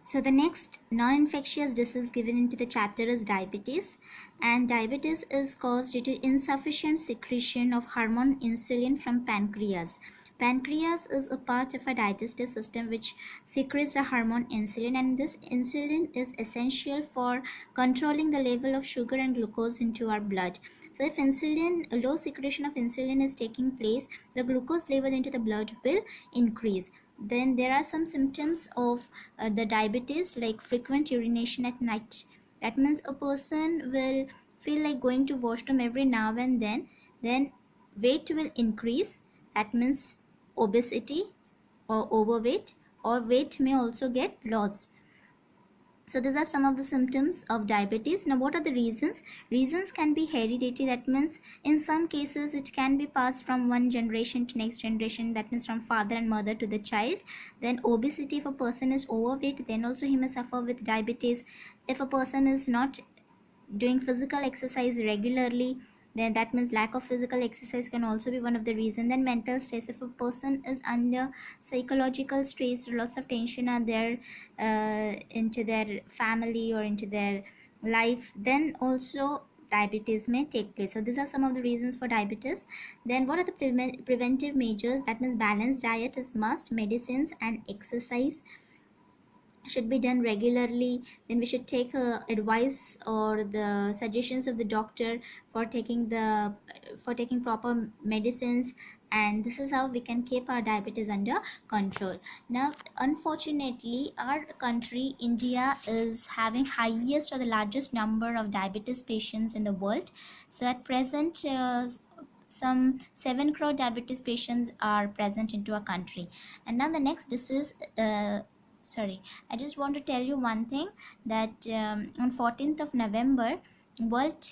So the next non-infectious disease given into the chapter is diabetes, and diabetes is caused due to insufficient secretion of hormone insulin from pancreas. Pancreas is a part of our digestive system which secretes the hormone insulin, and this insulin is essential for controlling the level of sugar and glucose into our blood. So if low secretion of insulin is taking place, the glucose level into the blood will increase. Then there are some symptoms of the diabetes, like frequent urination at night. That means a person will feel like going to washroom every now and then weight will increase. That means obesity or overweight, or weight may also get lost. So these are some of the symptoms of diabetes. Now what are the reasons? Reasons can be hereditary. That means in some cases it can be passed from one generation to next generation, that means from father and mother to the child. Then obesity, if a person is overweight, then also he may suffer with diabetes. If a person is not doing physical exercise regularly, then that means lack of physical exercise can also be one of the reason. Then mental stress, if a person is under psychological stress, lots of tension are there into their family or into their life, then also diabetes may take place. So these are some of the reasons for diabetes. Then what are the preventive measures? That means balanced diet is must, medicines and exercise should be done regularly. Then we should take advice or the suggestions of the doctor for taking proper medicines, and this is how we can keep our diabetes under control. Now unfortunately our country India is having highest or the largest number of diabetes patients in the world. So at present some 7 crore diabetes patients are present into our country. And now the next disease, sorry, I just want to tell you one thing, that on 14th of November, World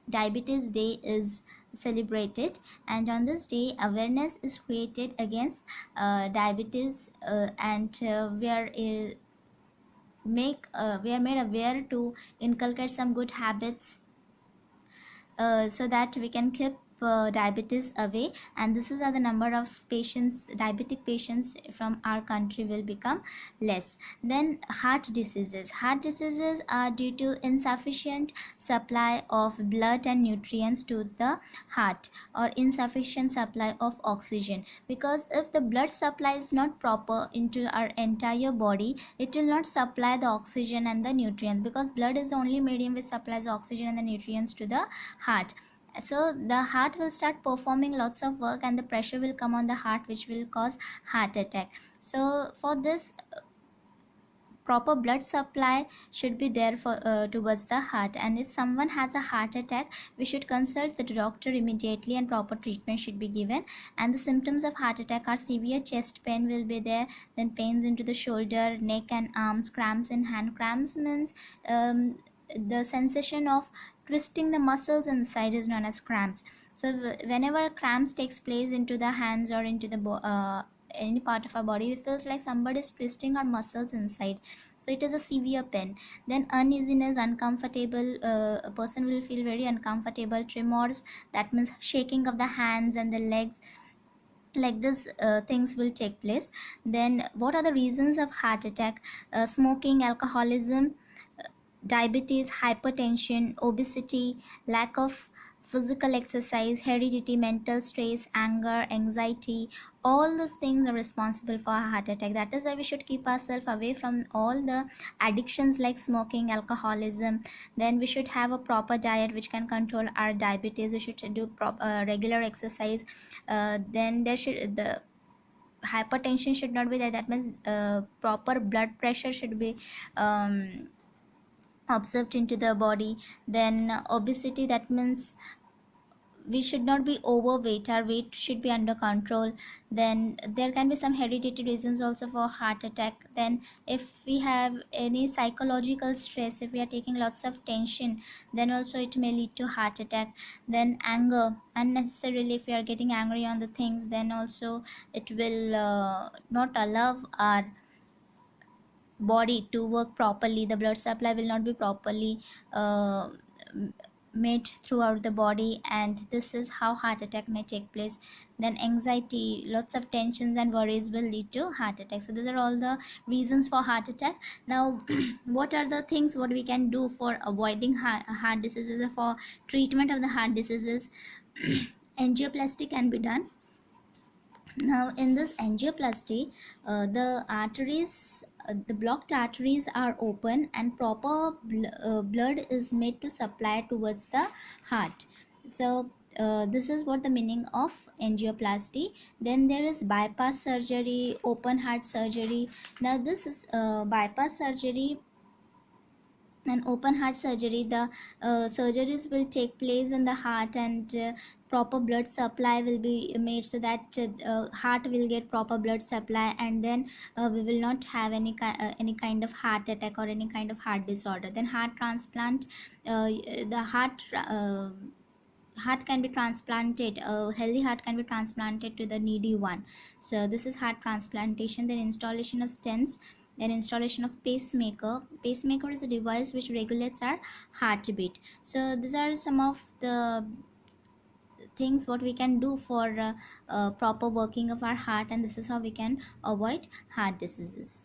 Diabetes Day is celebrated, and on this day awareness is created against diabetes, and we are made aware to inculcate some good habits so that we can keep diabetes away, and this is how the number of patients, diabetic patients from our country will become less. Then heart diseases are due to insufficient supply of blood and nutrients to the heart, or insufficient supply of oxygen, because if the blood supply is not proper into our entire body, it will not supply the oxygen and the nutrients, because blood is the only medium which supplies oxygen and the nutrients to the heart. So the heart will start performing lots of work, and the pressure will come on the heart, which will cause heart attack. So for this, proper blood supply should be there for towards the heart, and if someone has a heart attack, we should consult the doctor immediately and proper treatment should be given. And the symptoms of heart attack are severe chest pain will be there, then pains into the shoulder, neck and arms, cramps in hand. Cramps means the sensation of twisting the muscles inside is known as cramps. So whenever cramps takes place into the hands or into the any part of our body, it feels like somebody is twisting our muscles inside, so it is a severe pain. Then uneasiness, uncomfortable, a person will feel very uncomfortable. Tremors, that means shaking of the hands and the legs, like this things will take place. Then what are the reasons of heart attack? Smoking, alcoholism, diabetes, hypertension, obesity, lack of physical exercise, heredity, mental stress, anger, anxiety, all these things are responsible for a heart attack. That is why we should keep ourselves away from all the addictions like smoking, alcoholism. Then we should have a proper diet which can control our diabetes. We should do regular exercise. Then there should the hypertension should not be there. That means proper blood pressure should be observed into the body. Then obesity, that means we should not be overweight, our weight should be under control. Then there can be some hereditary reasons also for heart attack. Then if we have any psychological stress, if we are taking lots of tension, then also it may lead to heart attack. Then anger, unnecessarily if we are getting angry on the things, then also it will not allow our body to work properly. The blood supply will not be properly made throughout the body, and this is how heart attack may take place. Then anxiety, lots of tensions and worries will lead to heart attack. So these are all the reasons for heart attack. Now what are the things what we can do for avoiding heart diseases, or for treatment of the heart diseases? Angioplasty can be done. Now in this angioplasty, the blocked arteries are open, and proper blood is made to supply towards the heart. So this is what the meaning of angioplasty. Then there is bypass surgery, open heart surgery. Now this is bypass surgery and open heart surgery. The surgeries will take place in the heart, and proper blood supply will be made, so that heart will get proper blood supply, and then we will not have any kind of heart attack or any kind of heart disorder. Then heart transplant, the heart can be transplanted, a healthy heart can be transplanted to the needy one. So this is heart transplantation. Then installation of stents, then installation of pacemaker. Pacemaker is a device which regulates our heartbeat. So these are some of the things what we can do for proper working of our heart, and this is how we can avoid heart diseases.